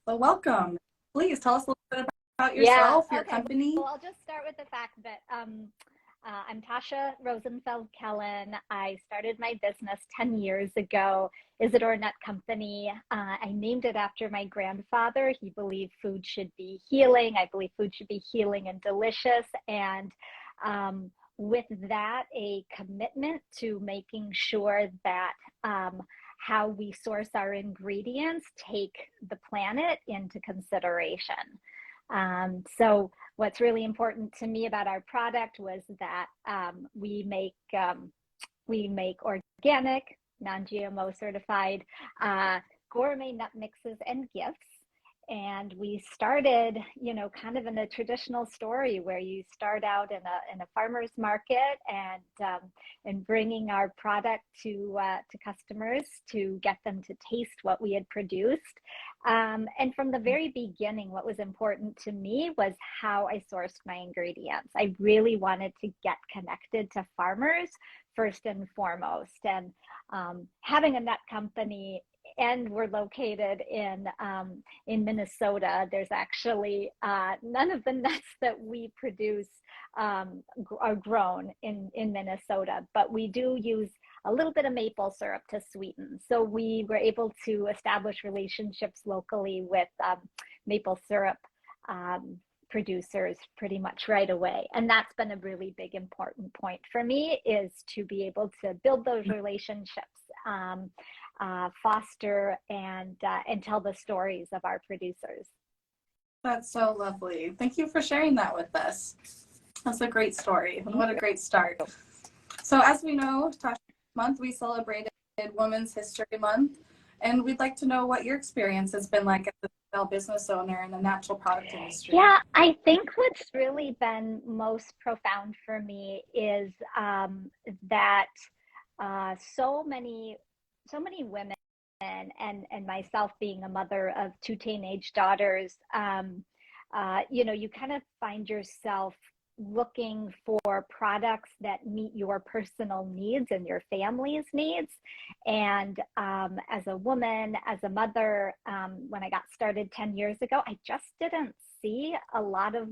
So welcome. Please tell us a little bit about Yeah, yourself, your okay. company. Well, I'll just start with the fact that I'm Tasya Kelen. I started my business 10 years ago, Isadore Nut Company. I named it after my grandfather. He believed food should be healing. I believe food should be healing and delicious. And with that, a commitment to making sure that how we source our ingredients take the planet into consideration. So what's really important to me about our product was that we make organic, non-GMO certified gourmet nut mixes and gifts. And we started, kind of in a traditional story where you start out in a farmer's market and bringing our product to customers to get them to taste what we had produced. And from the very beginning, what was important to me was how I sourced my ingredients. I really wanted to get connected to farmers first and foremost. And having a nut company, and we're located in Minnesota. There's actually none of the nuts that we produce are grown in Minnesota, but we do use a little bit of maple syrup to sweeten. So we were able to establish relationships locally with maple syrup producers pretty much right away. And that's been a really big important point for me, is to be able to build those relationships, foster and tell the stories of our producers. That's so lovely. Thank you for sharing that with us. That's a great story. And what a great start. So as we know, Tasha, month we celebrated Women's History Month, and we'd like to know what your experience has been like as a female business owner in the natural product industry. Yeah, I think what's really been most profound for me is that so many women and myself being a mother of two teenage daughters, you kind of find yourself looking for products that meet your personal needs and your family's needs. And as a woman, as a mother, when I got started 10 years ago, I just didn't see a lot of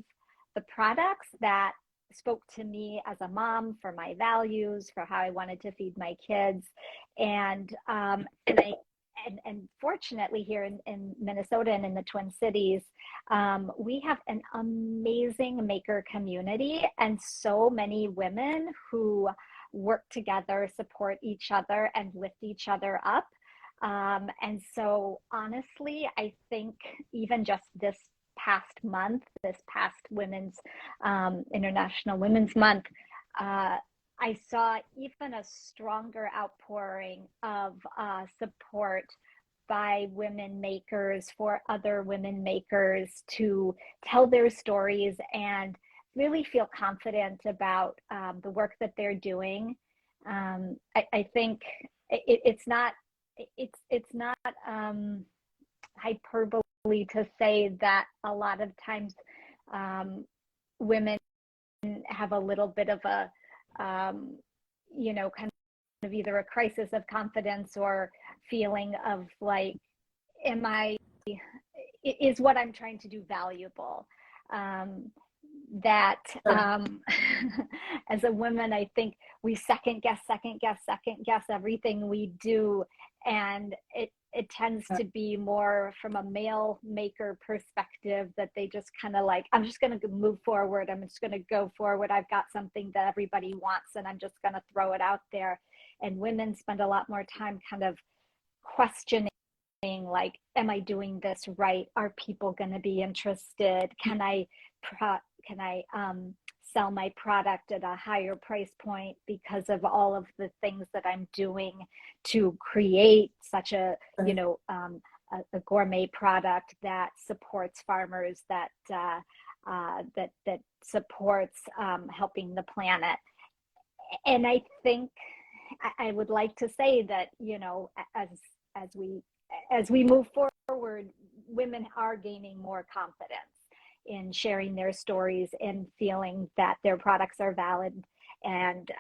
the products that spoke to me as a mom, for my values, for how I wanted to feed my kids. And fortunately here in Minnesota and in the Twin Cities, we have an amazing maker community and so many women who work together, support each other, and lift each other up. And so honestly, I think even just this past month, this past International Women's Month, I saw even a stronger outpouring of support by women makers for other women makers to tell their stories and really feel confident about the work that they're doing. I think it's not hyperbole to say that a lot of times women have a little bit of a kind of either a crisis of confidence or feeling of like, is what I'm trying to do valuable? As a woman, I think we second guess everything we do. And it tends to be more from a male maker perspective, that they just kind of like, I'm just going to move forward. I'm just going to go forward. I've got something that everybody wants and I'm just going to throw it out there. And women spend a lot more time kind of questioning, like, am I doing this right? Are people going to be interested? Can I sell my product at a higher price point because of all of the things that I'm doing to create such a gourmet product that supports farmers, that supports helping the planet? And I think I would like to say that, as we move forward, women are gaining more confidence in sharing their stories and feeling that their products are valid and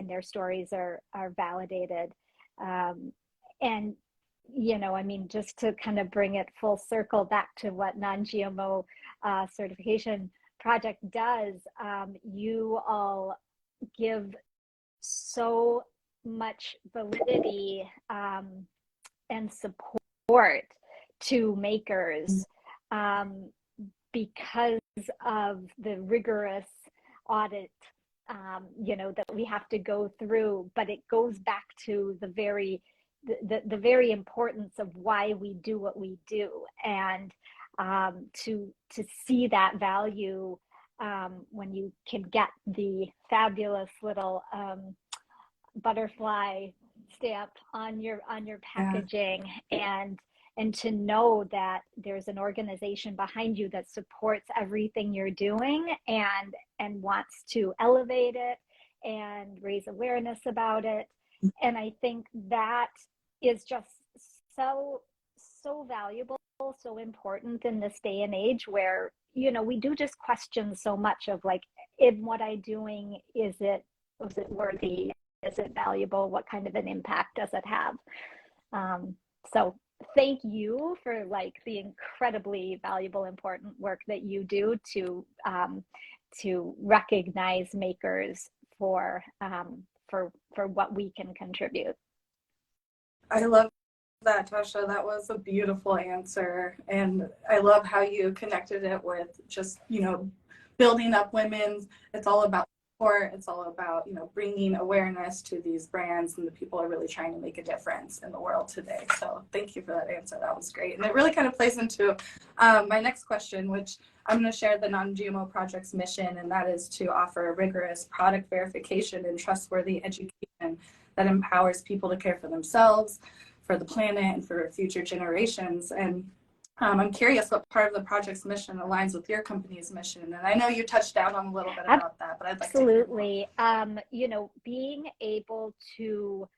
their stories are validated. And I mean, just to kind of bring it full circle back to what non-GMO certification project does, you all give so much validity and support to makers because of the rigorous audit that we have to go through. But it goes back to the very importance of why we do what we do, and to see that value when you can get the fabulous little butterfly stamp on your packaging, and to know that there's an organization behind you that supports everything you're doing and wants to elevate it and raise awareness about it. And I think that is just so valuable, so important in this day and age where, we do just question so much of like, in what I'm doing, was it worthy? Is it valuable? What kind of an impact does it have? So thank you for like the incredibly valuable, important work that you do to recognize makers for what we can contribute. I love that, Tasha. That was a beautiful answer. And I love how you connected it with just, building up women. It's all about support. It's all about, bringing awareness to these brands, and the people are really trying to make a difference in the world today. So thank you for that answer. That was great. And it really kind of plays into my next question, which I'm going to share the Non-GMO Project's mission, and that is to offer rigorous product verification and trustworthy education that empowers people to care for themselves, for the planet, and for future generations. And I'm curious what part of the project's mission aligns with your company's mission. And I know you touched down on a little bit about that, but I'd like to hear more. Being able to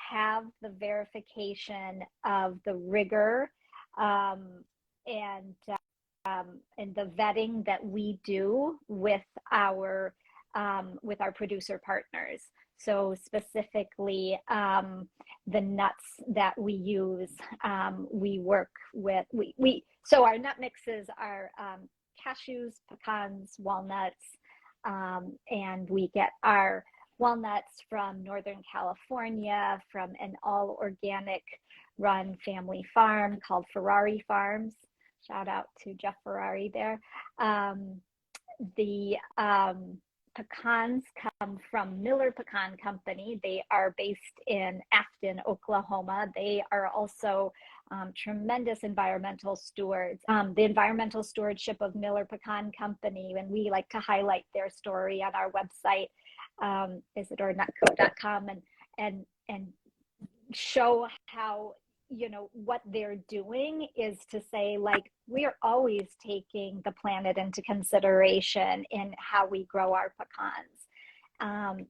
have the verification of the rigor and the vetting that we do with our producer partners. So specifically, the nuts that we use, we work with, so our nut mixes are cashews, pecans, walnuts, and we get our walnuts from Northern California from an all organic run family farm called Ferrari Farms. Shout out to Jeff Ferrari there. The pecans come from Miller Pecan Company. They are based in Afton, Oklahoma. They are also tremendous environmental stewards. The environmental stewardship of Miller Pecan Company, and we like to highlight their story on our website, IsadoreNutCo.com, and show how what they're doing is to say, like, we're always taking the planet into consideration in how we grow our pecans.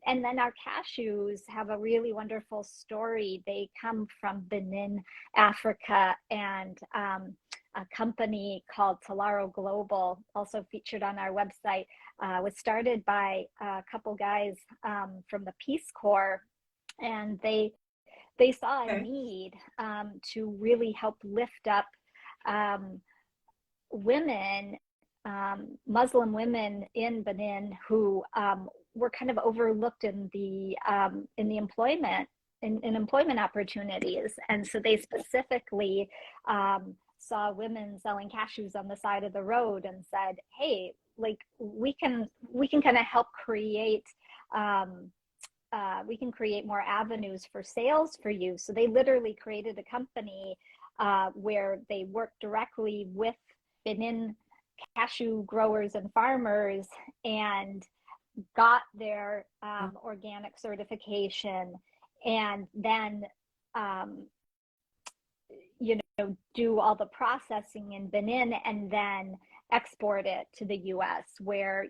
And then our cashews have a really wonderful story. They come from Benin, Africa, and a company called Talaro Global, also featured on our website, was started by a couple guys from the Peace Corps, and they saw a need to really help lift up women, Muslim women in Benin who were kind of overlooked in the employment opportunities. And so they specifically saw women selling cashews on the side of the road and said, hey, like we can kind of help create more avenues for sales for you. So they literally created a company where they work directly with Benin cashew growers and farmers and got their organic certification, and then do all the processing in Benin and then export it to the US, where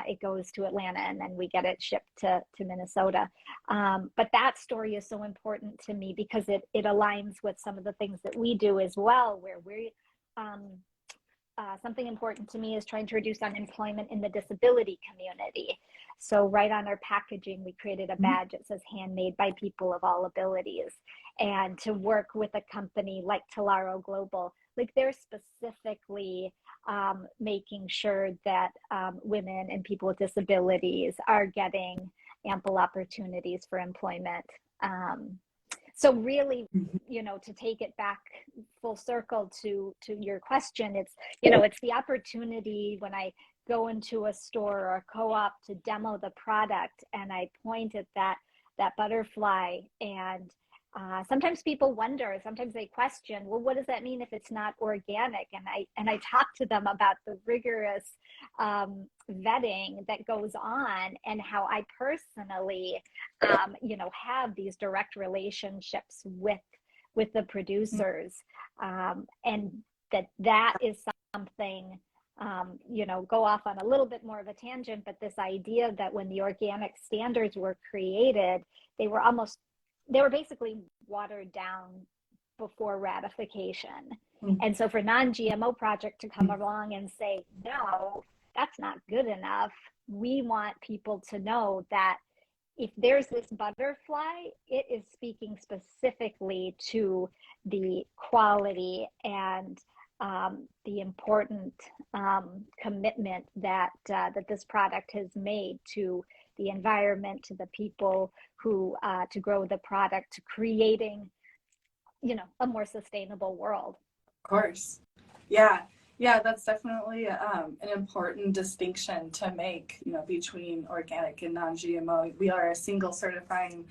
it goes to Atlanta and then we get it shipped to Minnesota. But that story is so important to me because it aligns with some of the things that we do as well, where something important to me is trying to reduce unemployment in the disability community. So right on our packaging, we created a badge that says handmade by people of all abilities. And to work with a company like Talaro Global, like they're specifically making sure that women and people with disabilities are getting ample opportunities for employment. So really, you know, to take it back full circle to your question, it's, you know, it's the opportunity when I go into a store or a co-op to demo the product and I point at that butterfly, and sometimes people wonder, sometimes they question, well, what does that mean if it's not organic? And I talk to them about the rigorous vetting that goes on, and how I personally, you know, have these direct relationships with the producers, and that is something, you know, go off on a little bit more of a tangent, but this idea that when the organic standards were created, they were basically watered down before ratification. And so for Non-GMO Project to come along and say, no, that's not good enough, we want people to know that if there's this butterfly, it is speaking specifically to the quality and the important commitment that this product has made to the environment, to the people who to grow the product, to creating, you know, a more sustainable world. Of course. Yeah, that's definitely an important distinction to make, you know, between organic and non-GMO. We are a single certifying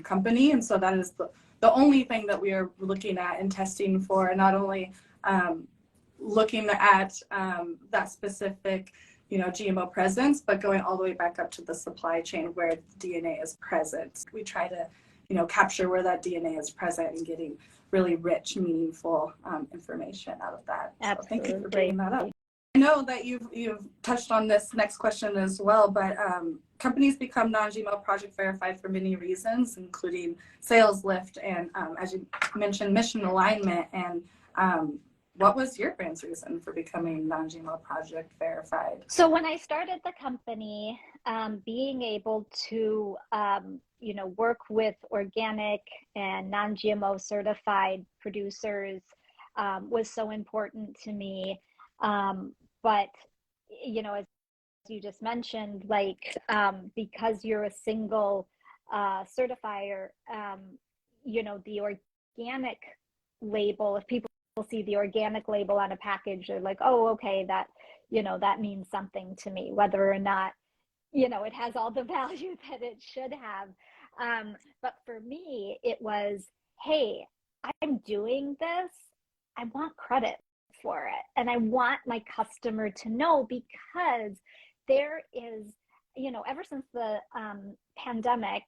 company, and so that is the only thing that we are looking at and testing for, not only looking at that specific, you know, GMO presence, but going all the way back up to the supply chain where DNA is present. We try to, you know, capture where that DNA is present and getting really rich, meaningful information out of that. Absolutely. So thank you for bringing that up. I know that you've touched on this next question as well, but companies become non-GMO Project verified for many reasons, including sales lift and, as you mentioned, mission alignment. And what was your brand's reason for becoming non-GMO Project verified? So when I started the company, being able to, you know, work with organic and non-GMO certified producers was so important to me. But, you know, as you just mentioned, like, because you're a single certifier, you know, the organic label, if people see the organic label on a package, they're like, oh, okay, that, you know, that means something to me, whether or not, you know, it has all the value that it should have. But for me, it was, hey, I'm doing this, I want credit for it. And I want my customer to know, because there is, you know, ever since the pandemic,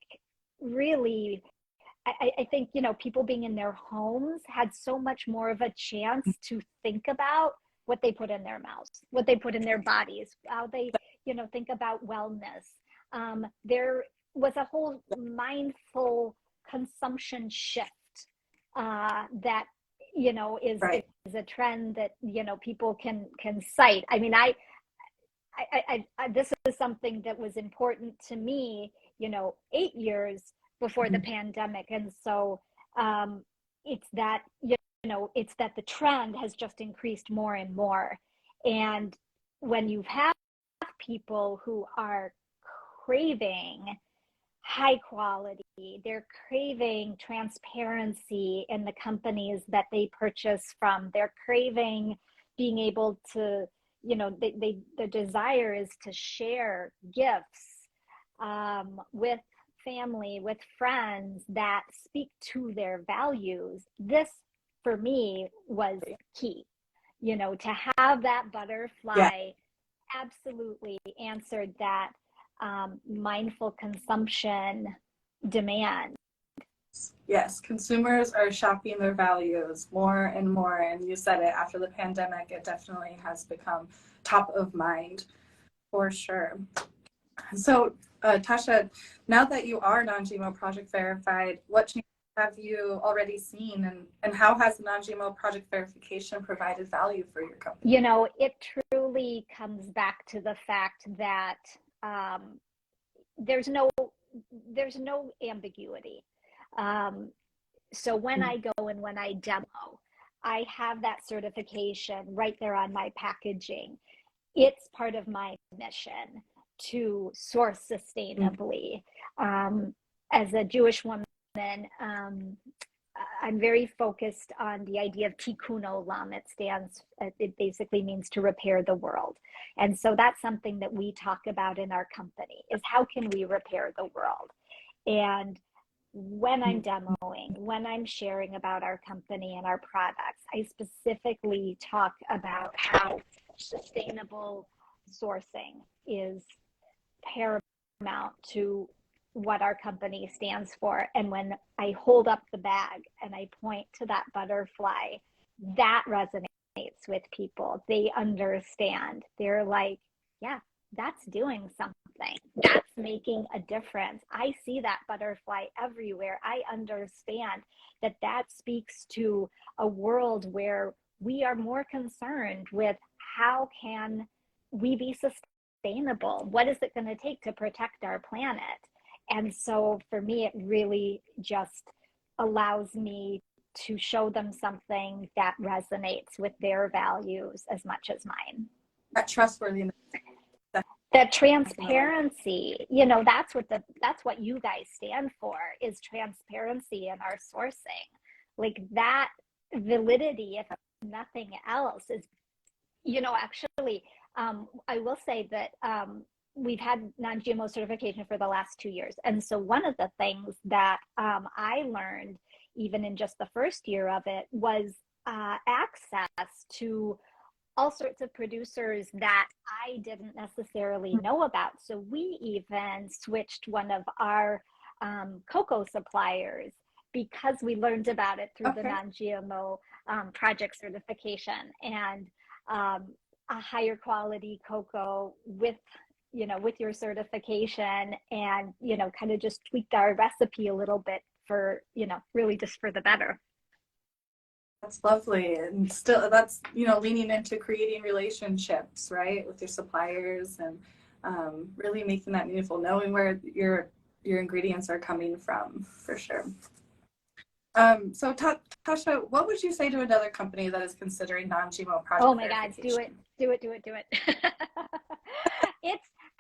really, I think, you know, people being in their homes had so much more of a chance to think about what they put in their mouths, what they put in their bodies, how they, you know, think about wellness. There was a whole mindful consumption shift that, you know, is a trend that, you know, people can cite. I mean, I this is something that was important to me, you know, 8 years before the pandemic. And so it's that, you know, it's that the trend has just increased more and more. And when you have people who are craving high quality, they're craving transparency in the companies that they purchase from, they're craving being able to, you know, the desire is to share gifts with family, with friends that speak to their values. This, for me, was key. You know, to have that butterfly absolutely answered that mindful consumption demand. Yes, consumers are shopping their values more and more. And you said it, after the pandemic, it definitely has become top of mind for sure. So, Tasya, now that you are non-GMO Project verified, what changes have you already seen, and how has the non-GMO project verification provided value for your company? You know, it truly comes back to the fact that there's no ambiguity. So when I go and when I demo, I have that certification right there on my packaging. It's part of my mission to source sustainably. As a Jewish woman, I'm very focused on the idea of tikkun olam. It basically means to repair the world. And so that's something that we talk about in our company, is how can we repair the world? And when I'm demoing, when I'm sharing about our company and our products, I specifically talk about how sustainable sourcing is paramount to what our company stands for. And when I hold up the bag and I point to that butterfly, that resonates with people. They understand. They're like, yeah, that's doing something. That's making a difference. I see that butterfly everywhere. I understand that that speaks to a world where we are more concerned with how can we be sustainable? What is it going to take to protect our planet? And so for me, it really just allows me to show them something that resonates with their values as much as mine. That trustworthiness. That transparency, you know, that's what you guys stand for, is transparency in our sourcing. Like that validity, if nothing else, is, you know, actually, I will say that we've had non-GMO certification for the last 2 years. And so one of the things that I learned, even in just the first year of it, was access to all sorts of producers that I didn't necessarily know about. So we even switched one of our cocoa suppliers because we learned about it through the Non-GMO Project certification, and a higher quality cocoa with your certification, and, you know, kind of just tweaked our recipe a little bit for, you know, really just for the better. That's lovely. And still, that's, you know, leaning into creating relationships, right, with your suppliers, and really making that meaningful, knowing where your ingredients are coming from, for sure. So Tasya, what would you say to another company that is considering non-GMO project? Oh my God, do it.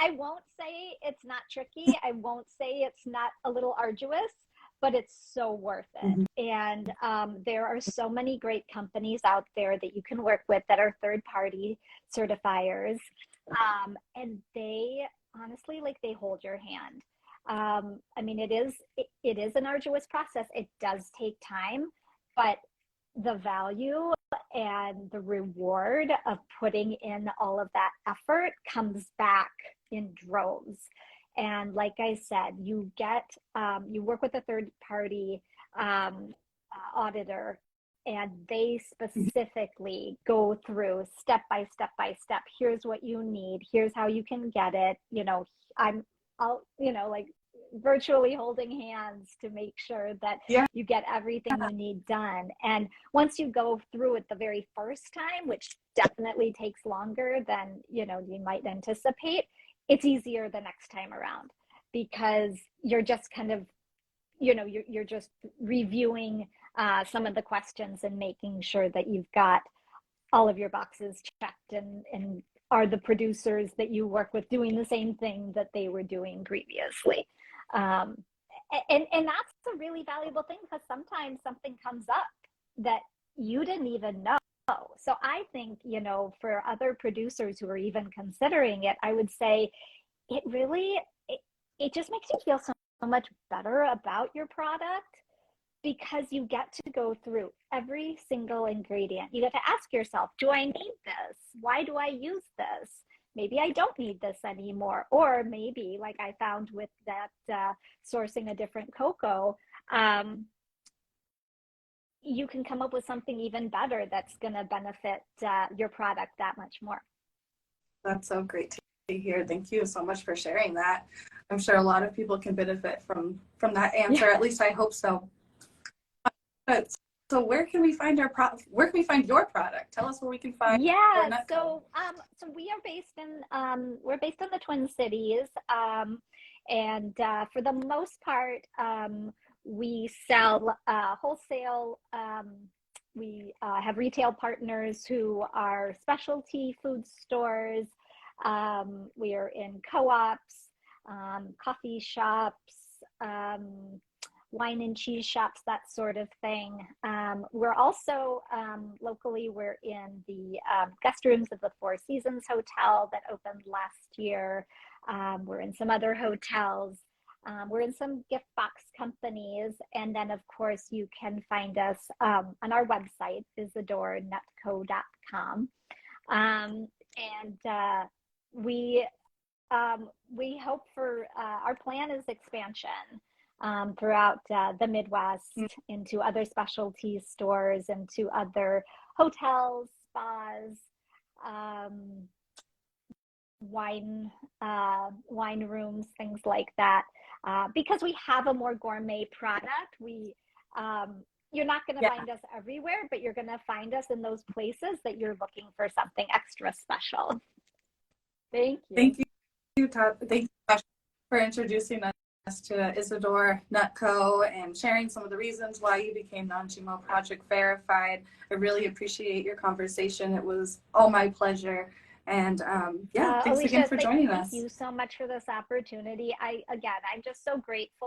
I won't say it's not tricky. I won't say it's not a little arduous, but it's so worth it. And there are so many great companies out there that you can work with that are third-party certifiers. And they honestly, like, they hold your hand. I mean, it is an arduous process. It does take time, but the value and the reward of putting in all of that effort comes back in droves. And like I said, you work with a third party auditor, and they specifically go through step by step by step. Here's what you need. Here's how you can get it. You know, I'll, you know, like virtually holding hands to make sure that you get everything you need done. And once you go through it the very first time, which definitely takes longer than, you know, you might anticipate, it's easier the next time around, because you're just kind of, you know, you're just reviewing some of the questions and making sure that you've got all of your boxes checked, and are the producers that you work with doing the same thing that they were doing previously. And that's a really valuable thing, because sometimes something comes up that you didn't even know. So I think, you know, for other producers who are even considering it, I would say it really, it just makes you feel so much better about your product, because you get to go through every single ingredient. You get to ask yourself, do I need this? Why do I use this? Maybe I don't need this anymore. Or maybe, like I found with that sourcing a different cocoa, you can come up with something even better that's going to benefit your product that much more. That's so great to hear. Thank you so much for sharing that. I'm sure a lot of people can benefit from that answer. At least I hope so. But so where can we find where can we find your product? Tell us where we can find your Yeah, Nut Co. so we are based in we're based in the Twin Cities, and for the most part, we sell wholesale. We have retail partners who are specialty food stores. We are in co-ops, coffee shops, wine and cheese shops, that sort of thing. We're also locally, we're in the guest rooms of the Four Seasons Hotel that opened last year. We're in some other hotels. We're in some gift box companies. And then, of course, you can find us on our website, IsadoreNutCo.com. We hope for, our plan is expansion throughout the Midwest, into other specialty stores, into other hotels, spas, wine rooms, things like that. Because we have a more gourmet product, you're not going to find us everywhere, but you're going to find us in those places that you're looking for something extra special. Thank you. Thank you, thank you, Tasha, for introducing us to Isadore Nut Co. and sharing some of the reasons why you became Non-GMO Project verified. I really appreciate your conversation. It was all my pleasure. And thanks Alicia, again for joining us. Thank you so much for this opportunity. I'm just so grateful